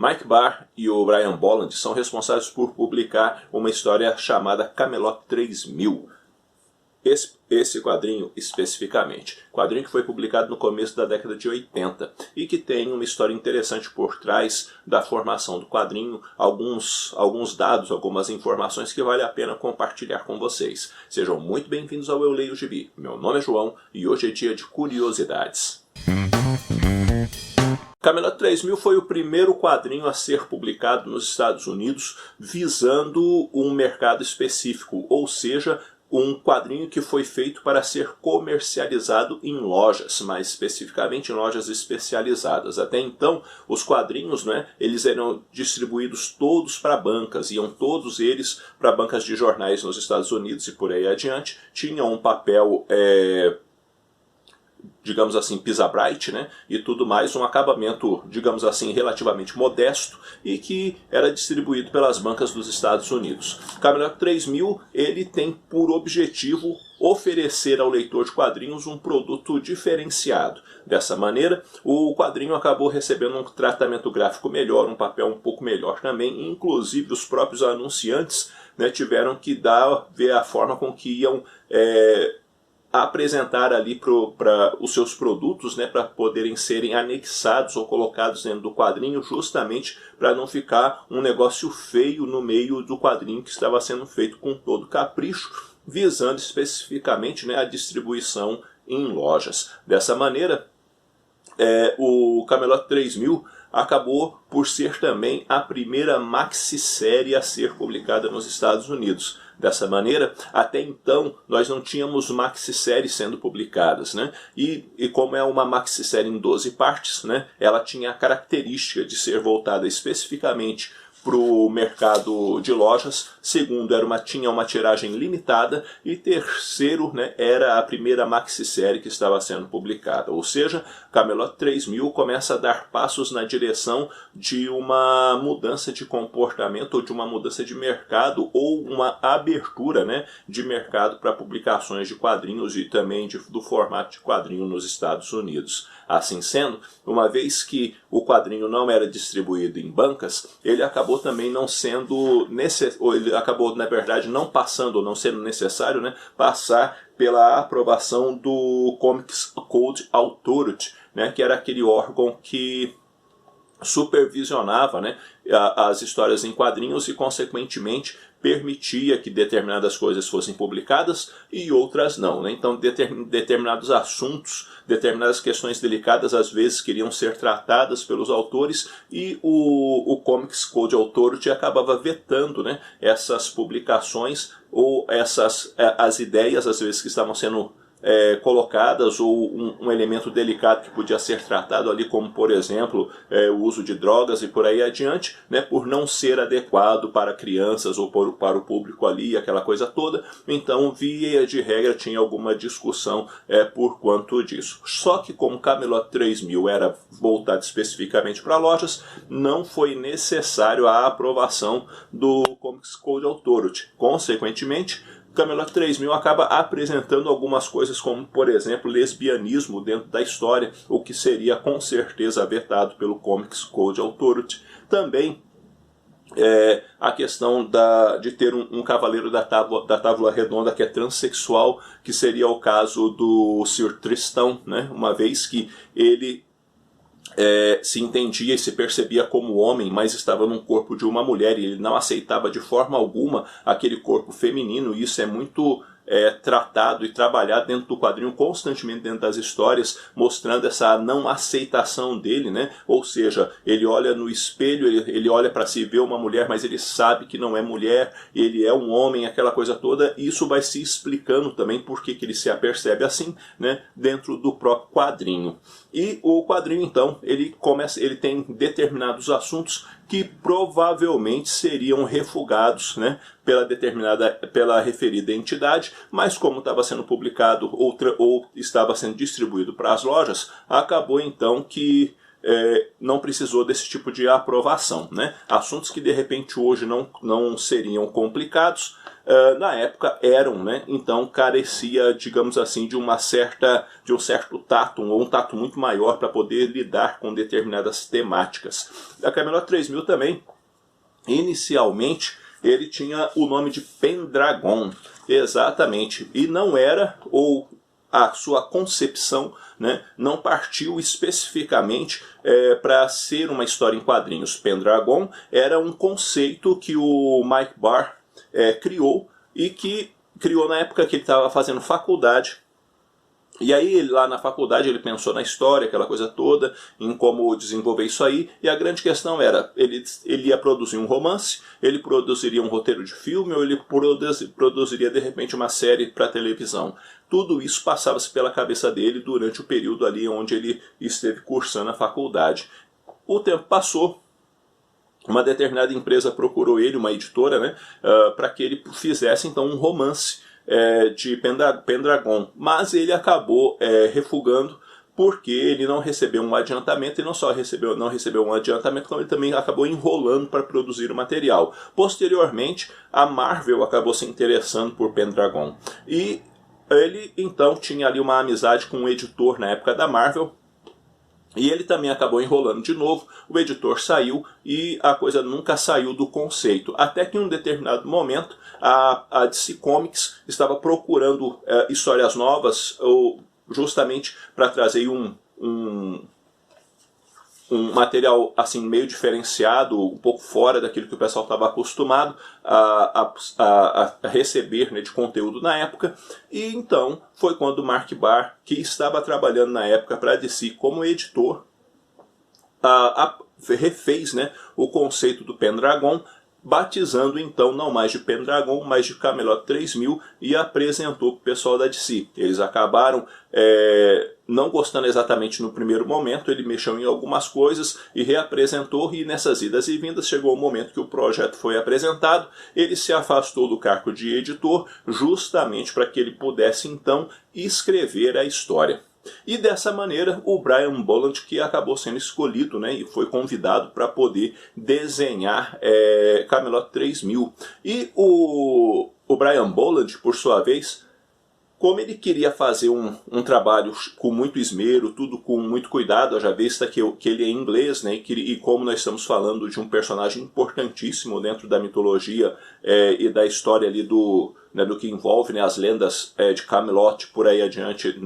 Mike Barr e o Brian Bolland são responsáveis por publicar uma história chamada Camelot 3000. Esse quadrinho especificamente. Quadrinho que foi publicado no começo da década de 80 e que tem uma história interessante por trás da formação do quadrinho, alguns dados, algumas informações que vale a pena compartilhar com vocês. Sejam muito bem-vindos ao Eu Leio Gibi. Meu nome é João e hoje é dia de curiosidades. Camelot 3000 foi o primeiro quadrinho a ser publicado nos Estados Unidos visando um mercado específico, ou seja, um quadrinho que foi feito para ser comercializado em lojas, mais especificamente em lojas especializadas. Até então, os quadrinhos, eles eram distribuídos todos para bancas, iam todos eles para bancas de jornais nos Estados Unidos e por aí adiante. Tinham um papel, digamos assim, Pisa-Bright, e tudo mais, um acabamento, digamos assim, relativamente modesto e que era distribuído pelas bancas dos Estados Unidos. O Camelot 3000, ele tem por objetivo oferecer ao leitor de quadrinhos um produto diferenciado. Dessa maneira, o quadrinho acabou recebendo um tratamento gráfico melhor, um papel um pouco melhor também, inclusive os próprios anunciantes tiveram que ver a forma com que iam apresentar ali para os seus produtos, para poderem serem anexados ou colocados dentro do quadrinho, justamente para não ficar um negócio feio no meio do quadrinho que estava sendo feito com todo capricho, visando especificamente a distribuição em lojas. Dessa maneira, o Camelot 3000 acabou por ser também a primeira maxi-série a ser publicada nos Estados Unidos. Dessa maneira, até então, nós não tínhamos maxi-séries sendo publicadas, E como é uma maxi-série em 12 partes, ela tinha a característica de ser voltada especificamente para o mercado de lojas. Segundo, tinha uma tiragem limitada. E terceiro, era a primeira maxi-série que estava sendo publicada. Ou seja, Camelot 3000 começa a dar passos na direção de uma mudança de comportamento, ou de uma mudança de mercado, ou uma abertura de mercado para publicações de quadrinhos e também do formato de quadrinho nos Estados Unidos. Assim sendo, uma vez que o quadrinho não era distribuído em bancas, ele acabou também não sendo ele acabou, na verdade, não passando ou não sendo necessário passar pela aprovação do Comics Code Authority, que era aquele órgão que supervisionava as histórias em quadrinhos e, consequentemente, permitia que determinadas coisas fossem publicadas e outras não. Então, determinados assuntos, determinadas questões delicadas, às vezes, queriam ser tratadas pelos autores e o Comics Code Authority acabava vetando essas publicações ou as ideias, às vezes, que estavam sendo colocadas, ou um elemento delicado que podia ser tratado ali, como por exemplo o uso de drogas e por aí adiante, por não ser adequado para crianças ou para o público ali, aquela coisa toda. Então, via de regra, tinha alguma discussão por quanto disso. Só que como Camelot 3000 era voltado especificamente para lojas, não foi necessário a aprovação do Comics Code Authority. Consequentemente, Camelot 3000 acaba apresentando algumas coisas como, por exemplo, lesbianismo dentro da história, o que seria com certeza vetado pelo Comics Code Authority. Também a questão de ter um cavaleiro da Távola Redonda que é transexual, que seria o caso do Sir Tristão, uma vez que ele se entendia e se percebia como homem, mas estava num corpo de uma mulher e ele não aceitava de forma alguma aquele corpo feminino. E isso é muito tratado e trabalhado dentro do quadrinho, constantemente dentro das histórias, mostrando essa não aceitação dele, Ou seja, ele olha no espelho, ele olha para si, vê uma mulher, mas ele sabe que não é mulher, ele é um homem, aquela coisa toda. E isso vai se explicando também por que ele se apercebe assim, dentro do próprio quadrinho. E o quadrinho, então, ele tem determinados assuntos que provavelmente seriam refugados pela referida entidade, mas como estava sendo publicado ou estava sendo distribuído para as lojas, acabou então que não precisou desse tipo de aprovação, né? Assuntos que de repente hoje não seriam complicados, na época eram, né? Então carecia, digamos assim, de um certo tato, ou um tato muito maior para poder lidar com determinadas temáticas. A Camelot 3000 também, inicialmente, ele tinha o nome de Pendragon, exatamente, e não era, ou a sua concepção, né, não partiu especificamente para ser uma história em quadrinhos. Pendragon era um conceito que o Mike Barr criou, e que criou na época que ele estava fazendo faculdade. E aí, lá na faculdade, ele pensou na história, aquela coisa toda, em como desenvolver isso aí, e a grande questão era, ele ia produzir um romance, ele produziria um roteiro de filme, ou ele produziria, de repente, uma série para televisão. Tudo isso passava-se pela cabeça dele durante o período ali onde ele esteve cursando a faculdade. O tempo passou, uma determinada empresa procurou ele, uma editora, né, para que ele fizesse, então, um romance de Pendragon, mas ele acabou refugando porque ele não recebeu um adiantamento, e não só não recebeu um adiantamento, como ele também acabou enrolando para produzir o material. Posteriormente, a Marvel acabou se interessando por Pendragon, e ele então tinha ali uma amizade com um editor na época da Marvel, e ele também acabou enrolando de novo, o editor saiu e a coisa nunca saiu do conceito. Até que em um determinado momento a DC Comics estava procurando histórias novas, ou justamente para trazer um material assim meio diferenciado, um pouco fora daquilo que o pessoal estava acostumado a receber, né, de conteúdo na época. E então foi quando o Mark Barr, que estava trabalhando na época para a DC como editor, refez, né, o conceito do Pendragon, batizando então não mais de Pendragon, mas de Camelot 3000, e apresentou para o pessoal da DC. Eles acabaram não gostando exatamente no primeiro momento, ele mexeu em algumas coisas e reapresentou, e nessas idas e vindas chegou o momento que o projeto foi apresentado, ele se afastou do cargo de editor justamente para que ele pudesse então escrever a história. E dessa maneira o Brian Bolland, que acabou sendo escolhido, né, e foi convidado para poder desenhar Camelot 3000. E o Brian Bolland, por sua vez, como ele queria fazer um trabalho com muito esmero, tudo com muito cuidado, já vista que ele é inglês, né, e como nós estamos falando de um personagem importantíssimo dentro da mitologia e da história ali do que envolve, né, as lendas de Camelot por aí adiante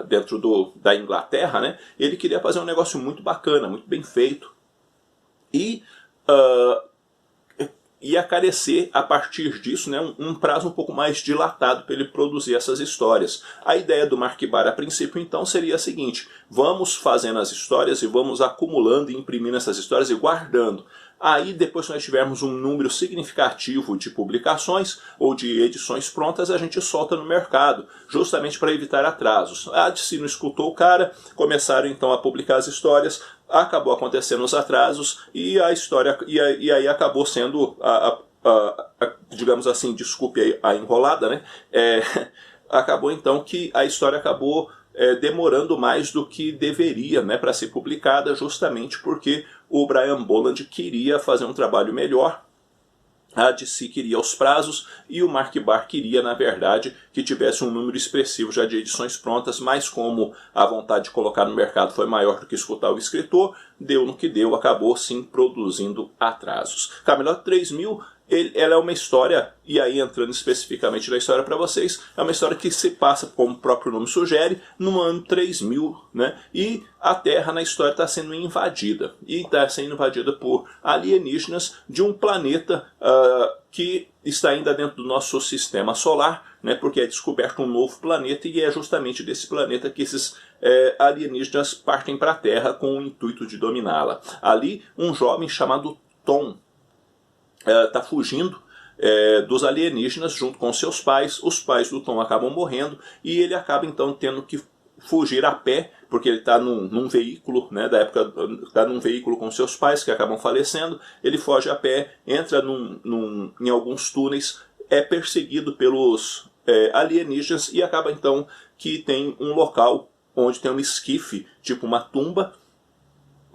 dentro da Inglaterra, né, ele queria fazer um negócio muito bacana, muito bem feito, e ia carecer a partir disso, né, um prazo um pouco mais dilatado para ele produzir essas histórias. A ideia do Mark Barr a princípio então seria a seguinte: vamos fazendo as histórias e vamos acumulando e imprimindo essas histórias e guardando. Aí depois que nós tivermos um número significativo de publicações ou de edições prontas, a gente solta no mercado, justamente para evitar atrasos. A DC não escutou o cara, começaram então a publicar as histórias, acabou acontecendo os atrasos, e a história e aí acabou sendo digamos assim, desculpe a enrolada, né? Acabou então que a história acabou demorando mais do que deveria, né, para ser publicada, justamente porque o Brian Bolland queria fazer um trabalho melhor, a DC queria os prazos, e o Mark Barr queria, na verdade, que tivesse um número expressivo já de edições prontas, mas como a vontade de colocar no mercado foi maior do que escutar o escritor, deu no que deu, acabou sim produzindo atrasos. Camelot 3000, ela é uma história, e aí entrando especificamente na história para vocês, é uma história que se passa, como o próprio nome sugere, no ano 3000, né? E a Terra na história está sendo invadida, e está sendo invadida por alienígenas de um planeta que está ainda dentro do nosso sistema solar, né? Porque é descoberto um novo planeta, e é justamente desse planeta que esses alienígenas partem para a Terra com o intuito de dominá-la. Ali, um jovem chamado Tom está fugindo dos alienígenas junto com seus pais. Os pais do Tom acabam morrendo, e ele acaba então tendo que fugir a pé, porque ele está num veículo, né, da época, está num veículo com seus pais que acabam falecendo. Ele foge a pé, entra em alguns túneis, é perseguido pelos alienígenas, e acaba então que tem um local onde tem um esquife, tipo uma tumba,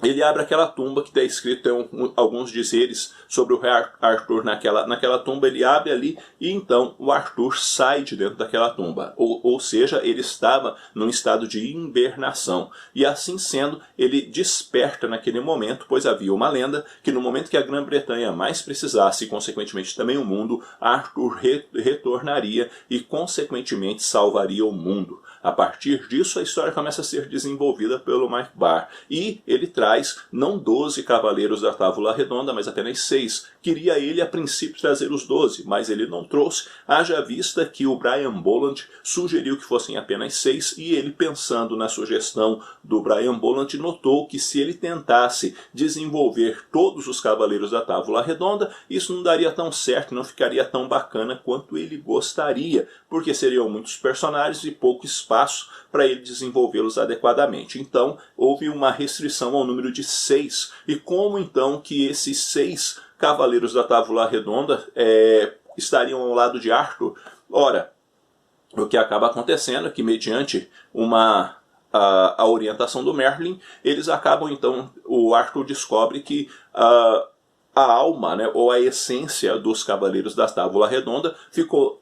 ele abre aquela tumba que está escrito alguns dizeres sobre o rei Arthur naquela tumba, ele abre ali e então o Arthur sai de dentro daquela tumba. Ou seja, ele estava num estado de hibernação. E assim sendo, ele desperta naquele momento, pois havia uma lenda que no momento que a Grã-Bretanha mais precisasse, e consequentemente também o mundo, Arthur retornaria e consequentemente salvaria o mundo. A partir disso, a história começa a ser desenvolvida pelo Mike Barr. E ele traz não 12 cavaleiros da Távola Redonda, mas apenas 6. Queria ele, a princípio, trazer os 12, mas ele não trouxe, haja vista que o Brian Bolland sugeriu que fossem apenas 6, e ele, pensando na sugestão do Brian Bolland, notou que se ele tentasse desenvolver todos os cavaleiros da Távola Redonda, isso não daria tão certo, não ficaria tão bacana quanto ele gostaria, porque seriam muitos personagens e pouco espaço para ele desenvolvê-los adequadamente. Então, houve uma restrição ao número de 6. E como então que esses 6 cavaleiros da Távola Redonda estariam ao lado de Arthur? Ora, o que acaba acontecendo é que, mediante a orientação do Merlin, eles acabam então, o Arthur descobre que a alma, né, ou a essência dos cavaleiros da Távola Redonda ficou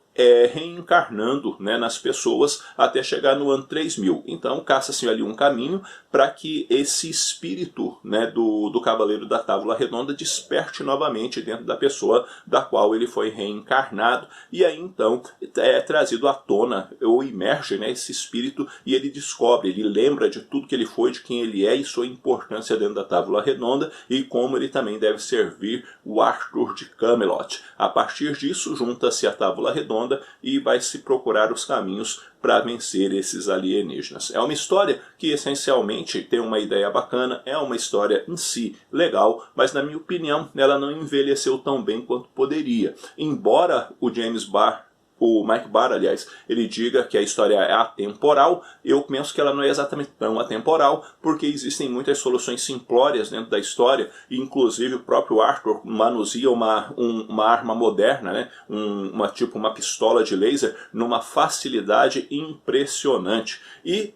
reencarnando, né, nas pessoas até chegar no ano 3000. Então caça-se ali um caminho para que esse espírito, né, do Cavaleiro da Távola Redonda desperte novamente dentro da pessoa da qual ele foi reencarnado, e aí então é trazido à tona, ou emerge, né, esse espírito, e ele descobre, ele lembra de tudo que ele foi, de quem ele é e sua importância dentro da Távola Redonda, e como ele também deve servir o Arthur de Camelot. A partir disso, junta-se a Távola Redonda e vai se procurar os caminhos para vencer esses alienígenas. É uma história que essencialmente tem uma ideia bacana, é uma história em si legal, mas na minha opinião ela não envelheceu tão bem quanto poderia. Embora o Mike Barr, aliás, ele diga que a história é atemporal, eu penso que ela não é exatamente tão atemporal, porque existem muitas soluções simplórias dentro da história, e inclusive o próprio Arthur manuseia uma arma moderna, né? uma pistola de laser, numa facilidade impressionante. E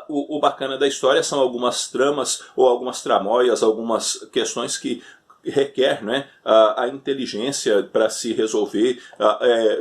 o bacana da história são algumas tramas, ou algumas tramóias, algumas questões que requer, né, a inteligência para se resolver.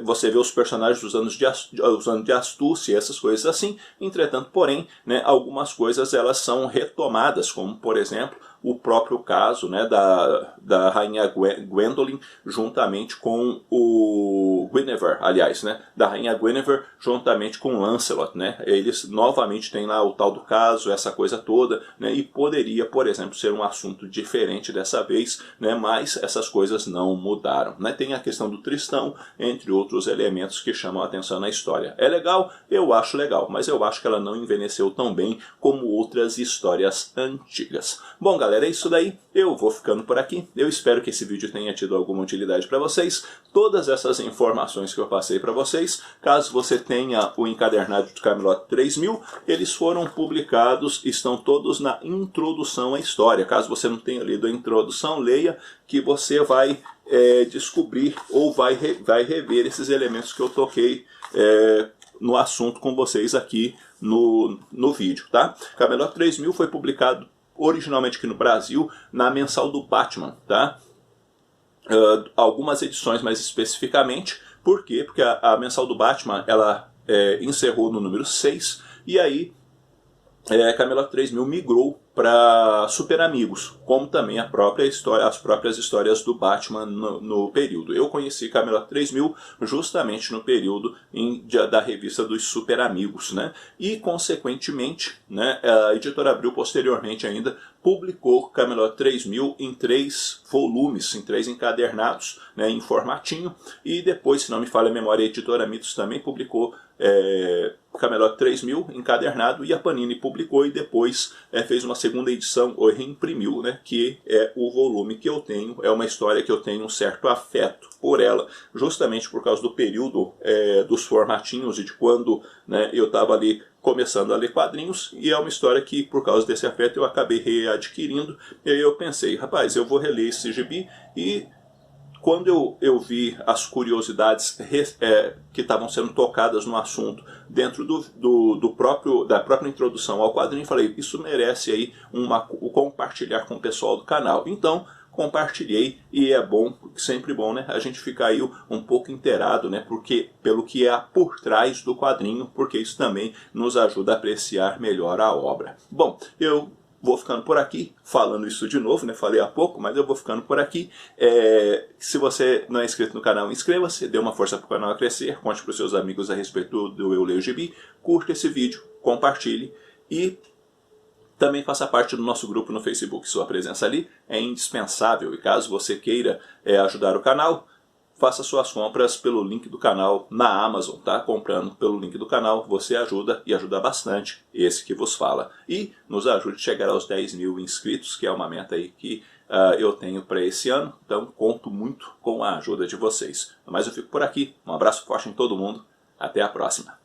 Você vê os personagens usando de astúcia, essas coisas assim. Entretanto, porém, né, algumas coisas elas são retomadas, como por exemplo o próprio caso, né, da rainha Gwendolyn juntamente com o Guinevere, aliás, né, da rainha Guinevere juntamente com Lancelot, né. Eles novamente têm lá o tal do caso, essa coisa toda, né, e poderia, por exemplo, ser um assunto diferente dessa vez, né, mas essas coisas não mudaram, né. Tem a questão do Tristão, entre outros elementos que chamam a atenção na história. É legal? Eu acho legal, mas eu acho que ela não envelheceu tão bem como outras histórias antigas. Bom, galera, é isso daí. Eu vou ficando por aqui. Eu espero que esse vídeo tenha tido alguma utilidade para vocês. Todas essas informações que eu passei para vocês, caso você tenha o encadernado de Camelot 3000, eles foram publicados, estão todos na introdução à história. Caso você não tenha lido a introdução, leia, que você vai descobrir ou vai rever esses elementos que eu toquei no assunto com vocês aqui no vídeo, tá? Camelot 3000 foi publicado originalmente aqui no Brasil na mensal do Batman, tá? Algumas edições mais especificamente. Por quê? Porque a mensal do Batman ela encerrou no número 6, e aí Camelot 3000 migrou para Super Amigos, como também as próprias histórias do Batman no período. Eu conheci Camelot 3000 justamente no período da revista dos Super Amigos, né? E consequentemente, né, a editora Abril posteriormente ainda publicou Camelot 3000 em 3 volumes, em 3 encadernados, né, em formatinho, e depois, se não me falha a memória, a editora Mitos também publicou Camelot 3000 encadernado, e a Panini publicou e depois fez uma segunda edição, ou reimprimiu, né, que é o volume que eu tenho. É uma história que eu tenho um certo afeto por ela, justamente por causa do período dos formatinhos e de quando, né, eu estava ali começando a ler quadrinhos, e é uma história que, por causa desse afeto, eu acabei readquirindo. E aí eu pensei, rapaz, eu vou reler esse gibi e Quando eu vi as curiosidades que estavam sendo tocadas no assunto dentro da própria introdução ao quadrinho, falei, isso merece aí o compartilhar com o pessoal do canal. Então, compartilhei, e é bom, sempre bom, né, a gente ficar aí um pouco inteirado, né, pelo que é por trás do quadrinho, porque isso também nos ajuda a apreciar melhor a obra. Bom, eu vou ficando por aqui, falando isso de novo, né? Falei há pouco, mas eu vou ficando por aqui. Se você não é inscrito no canal, inscreva-se, dê uma força para o canal a crescer, conte para os seus amigos a respeito do Eu Leio Gibi, curta esse vídeo, compartilhe e também faça parte do nosso grupo no Facebook. Sua presença ali é indispensável e caso você queira ajudar o canal, faça suas compras pelo link do canal na Amazon, tá? Comprando pelo link do canal, você ajuda e ajuda bastante esse que vos fala. E nos ajude a chegar aos 10 mil inscritos, que é uma meta aí que eu tenho para esse ano. Então conto muito com a ajuda de vocês. Mas eu fico por aqui. Um abraço forte em todo mundo. Até a próxima.